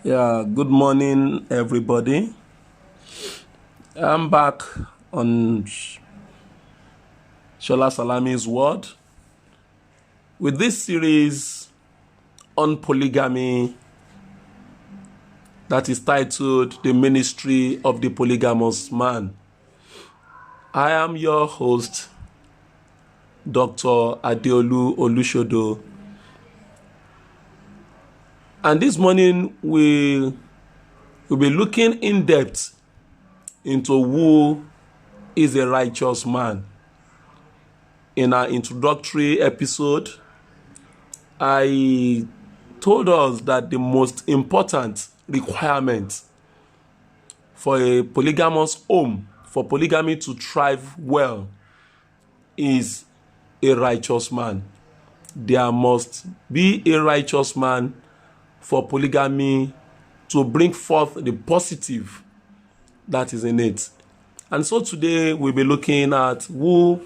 Yeah, good morning, everybody. I'm back on Shola Salami's Word with this series on polygamy that is titled The Ministry of the Polygamous Man. I am your host, Dr. Adeolu Olushodo. And this morning we'll be looking in depth into who is a righteous man. In our introductory episode, I told us that the most important requirement for a polygamous home, for polygamy to thrive well, is a righteous man. There must be a righteous man for polygamy to bring forth the positive that is in it. And so today we'll be looking at who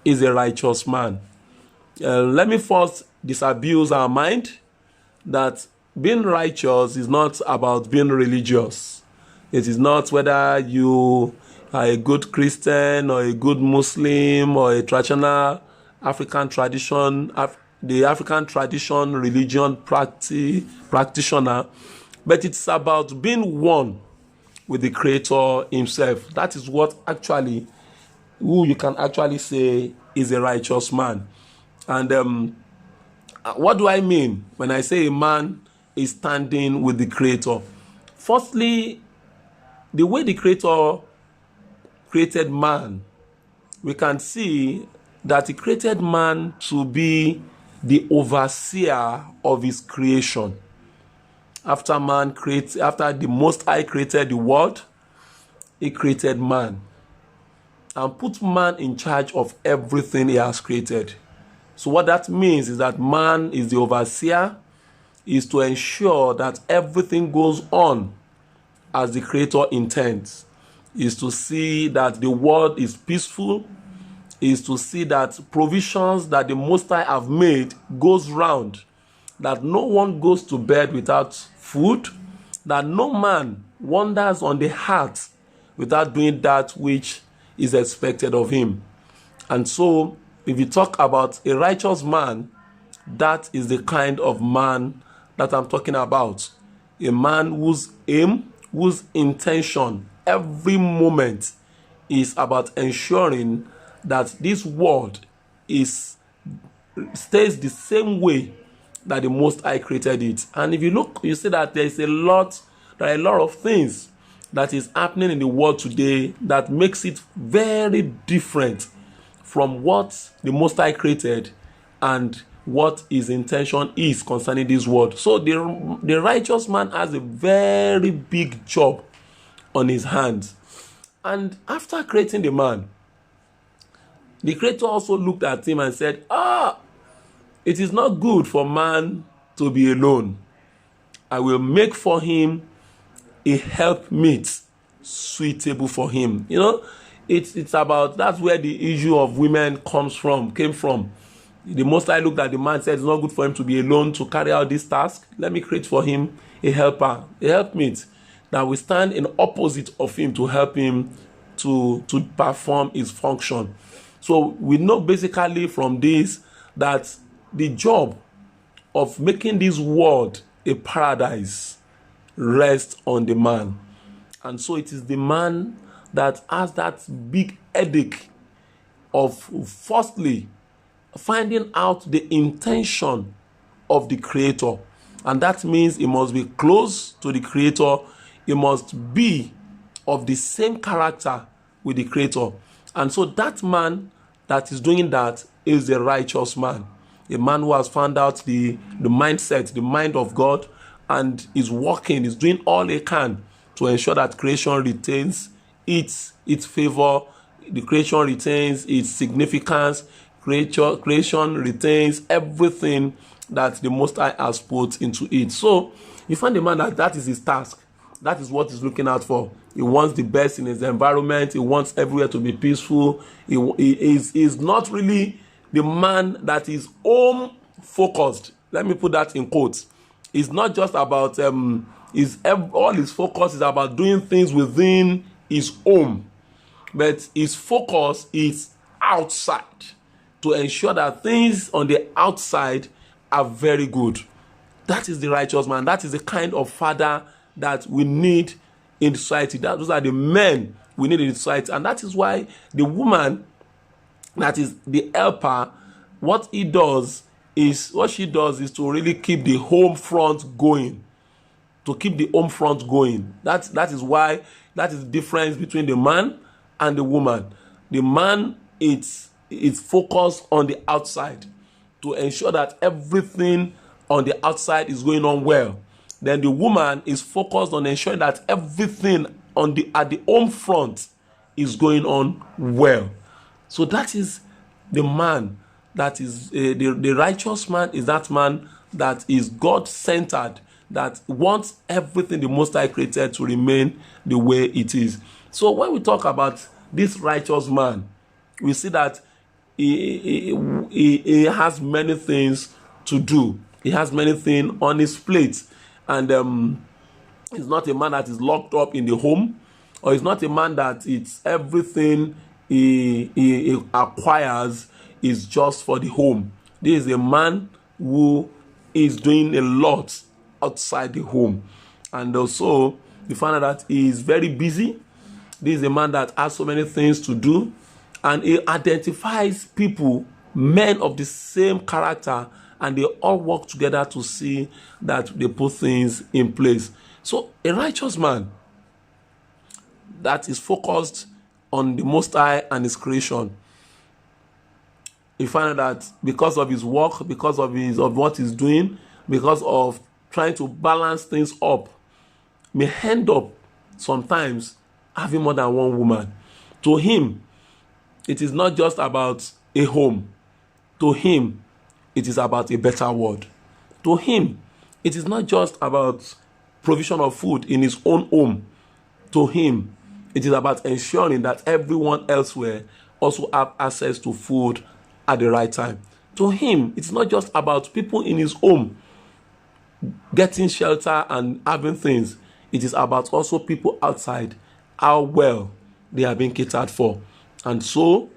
is a righteous man. Let me first disabuse our mind that being righteous is not about being religious. It is not whether you are a good Christian or a good Muslim or a traditional African tradition, the African tradition religion practitioner, but it's about being one with the Creator himself. That is what actually, who you can actually say is a righteous man. And what do I mean when I say a man is standing with the Creator? Firstly, the way the Creator created man, we can see that he created man to be the overseer of his creation. After the Most High created the world, he created man and put man in charge of everything he has created. So what that means is that man is the overseer, is to ensure that everything goes on as the Creator intends, is to see that the world is peaceful, is to see that provisions that the Most High have made goes round, that no one goes to bed without food, that no man wanders on the heart without doing that which is expected of him. And so, if you talk about a righteous man, that is the kind of man that I'm talking about. A man whose aim, whose intention, every moment is about ensuring that this world stays the same way that the Most High created it. And if you look, you see that there are a lot of things that is happening in the world today that makes it very different from what the Most High created and what his intention is concerning this world. So the righteous man has a very big job on his hands. And after creating the man, the Creator also looked at him and said, it is not good for man to be alone. I will make for him a helpmeet suitable for him. You know, it's about, that's where the issue of women came from. The Most High looked at the man and said, it's not good for him to be alone to carry out this task. Let me create for him a helper, a helpmeet that will stand in opposite of him to help him to perform his function. So we know basically from this that the job of making this world a paradise rests on the man. And so it is the man that has that big headache of firstly finding out the intention of the Creator. And that means he must be close to the Creator. He must be of the same character with the Creator. And so that man that is doing that is a righteous man. A man who has found out the mindset, the mind of God, and is working, is doing all he can to ensure that creation retains its favor, the creation retains its significance, creation retains everything that the Most High has put into it. So you find a man that is his task. That is what he's looking out for. He wants the best in his environment. He wants everywhere to be peaceful. He is not really the man that is home focused. Let me put that in quotes. It's not just about all his focus is about doing things within his home, but his focus is outside to ensure that things on the outside are very good. That is the righteous man. That is the kind of father that we need in society. Those are the men we need in society. And that is why the woman that is the helper, what she does is to really keep the home front going. To keep the home front going. That is why that is the difference between the man and the woman. The man it's focused on the outside to ensure that everything on the outside is going on well. Then the woman is focused on ensuring that everything at the home front is going on well. So that is the man that is the righteous man is that man that is God-centered, that wants everything the Most High created to remain the way it is. So when we talk about this righteous man, we see that he has many things to do. He has many things on his plate. And he's not a man that is locked up in the home, or he's not a man that it's everything he acquires is just for the home. This is a man who is doing a lot outside the home. And also, we find out that he is very busy. This is a man that has so many things to do. And he identifies people, men of the same character, and they all work together to see that they put things in place. So a righteous man that is focused on the Most High and his creation, you find out that because of his work, because of what he's doing, because of trying to balance things up, may end up sometimes having more than one woman. To him, it is not just about a home. To him, it is about a better world. To him, it is not just about provision of food in his own home. To him, it is about ensuring that everyone elsewhere also have access to food at the right time. To him, it's not just about people in his home getting shelter and having things. It is about also people outside, how well they are being catered for. And so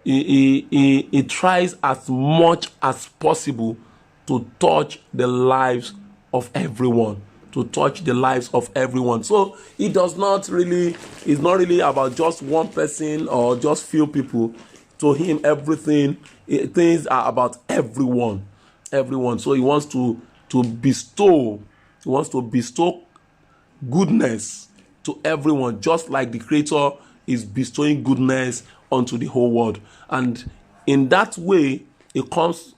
he tries as much as possible to touch the lives of everyone. To touch the lives of everyone. So it's not really about just one person or just few people. To him, things are about everyone. Everyone. So he wants to bestow goodness to everyone, just like the Creator is bestowing goodness onto the whole world. And in that way, it comes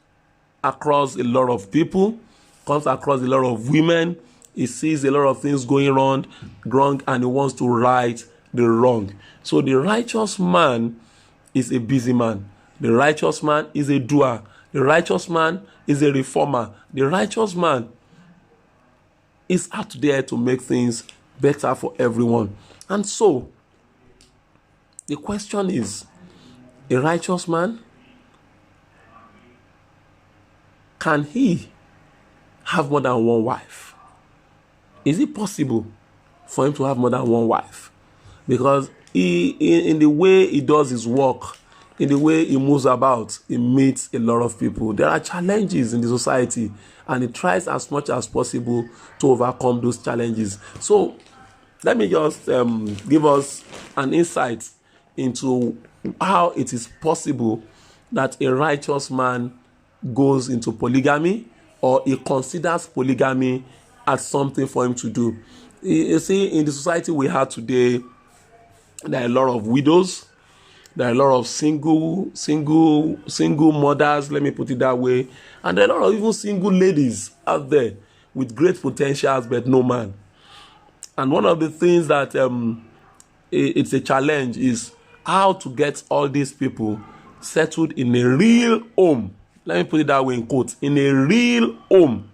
across a lot of people, comes across a lot of women. He sees a lot of things going wrong, and he wants to right the wrong. So the righteous man is a busy man. The righteous man is a doer. The righteous man is a reformer. The righteous man is out there to make things better for everyone. And so, the question is, a righteous man, can he have more than one wife? Is it possible for him to have more than one wife? Because in the way he does his work, in the way he moves about, he meets a lot of people. There are challenges in the society, and he tries as much as possible to overcome those challenges. So let me just give us an insight into how it is possible that a righteous man goes into polygamy, or he considers polygamy as something for him to do. You see, in the society we have today, there are a lot of widows, there are a lot of single mothers, let me put it that way, and there are a lot of even single ladies out there with great potentials but no man. And one of the things that it's a challenge is how to get all these people settled in a real home. Let me put it that way in quotes, in a real home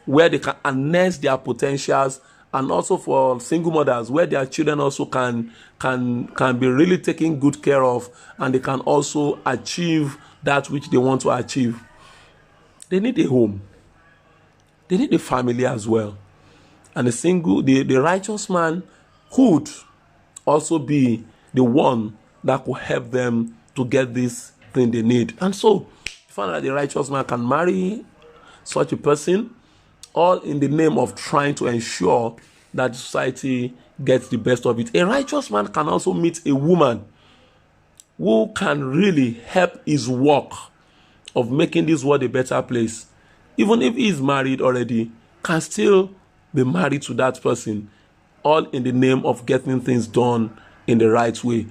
where they can harness their potentials, and also for single mothers where their children also can be really taken good care of, and they can also achieve that which they want to achieve. They need a home. they need a family as well. And the righteous man could also be the one that could help them to get this thing they need. And so, you find that the righteous man can marry such a person, all in the name of trying to ensure that society gets the best of it. A righteous man can also meet a woman who can really help his work of making this world a better place. Even if he is married already, can still be married to that person, all in the name of getting things done in the right way.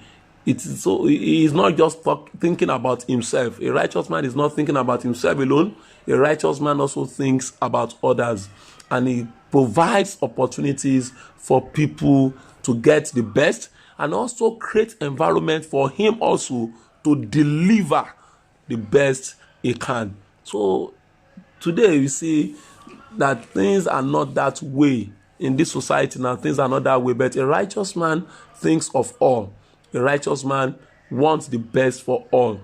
So he is not just thinking about himself. A righteous man is not thinking about himself alone. A righteous man also thinks about others, and he provides opportunities for people to get the best, and also create environment for him also to deliver the best he can. So today we see that things are not that way in this society now. Things are not that way, but a righteous man thinks of all. A righteous man wants the best for all.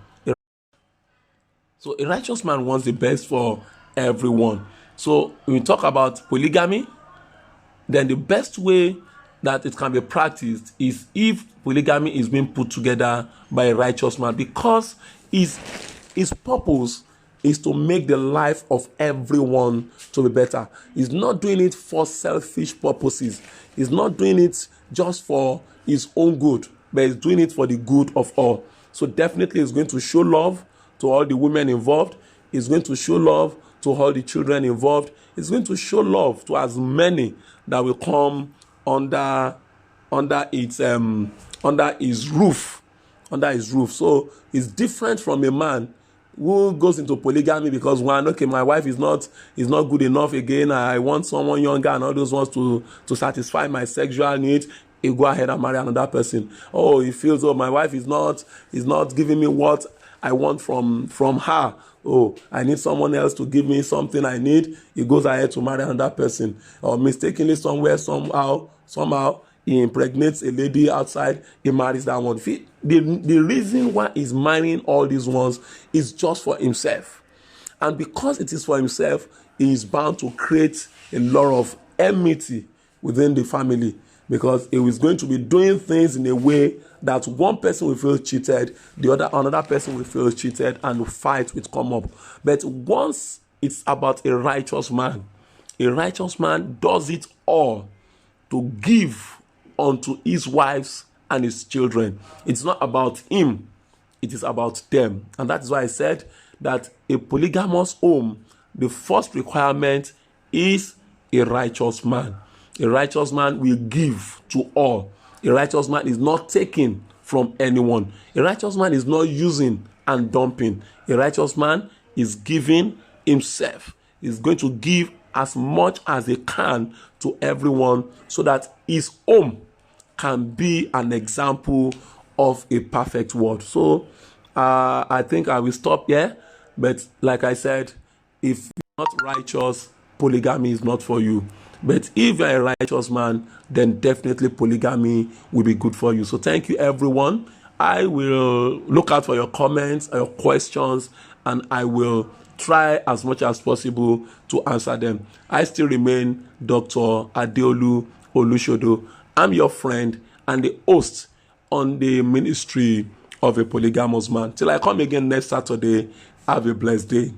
So a righteous man wants the best for everyone. So when we talk about polygamy, then the best way that it can be practiced is if polygamy is being put together by a righteous man, because his purpose is to make the life of everyone to be better. He's not doing it for selfish purposes. He's not doing it just for his own good, but he's doing it for the good of all. So definitely he's going to show love to all the women involved. He's going to show love to all the children involved. He's going to show love to as many that will come under his roof. So it's different from a man who goes into polygamy because my wife is not good enough again. I want someone younger and all those ones to satisfy my sexual needs. He go ahead and marry another person. Oh, he feels, my wife is not giving me what I want from her. Oh, I need someone else to give me something I need. He goes ahead to marry another person. Or mistakenly somehow he impregnates a lady outside, he marries that one. The reason why he's marrying all these ones is just for himself. And because it is for himself, he is bound to create a lot of enmity within the family, because he is going to be doing things in a way that one person will feel cheated, another person will feel cheated, and the fight will come up. But once it's about a righteous man does it all to give unto his wives and his children. It's not about him, it is about them. And that is why I said that a polygamous home, the first requirement is a righteous man. A righteous man will give to all. A righteous man is not taking from anyone. A righteous man is not using and dumping. A righteous man is giving himself. He's going to give as much as he can to everyone so that his home can be an example of a perfect world. So I think I will stop here. But like I said, if you're not righteous, polygamy is not for you. But if you're a righteous man, then definitely polygamy will be good for you. So thank you, everyone. I will look out for your comments, your questions, and I will try as much as possible to answer them. I still remain Dr. Adeolu Olushodo. I'm your friend and the host on the ministry of a polygamous man. Till I come again next Saturday, have a blessed day.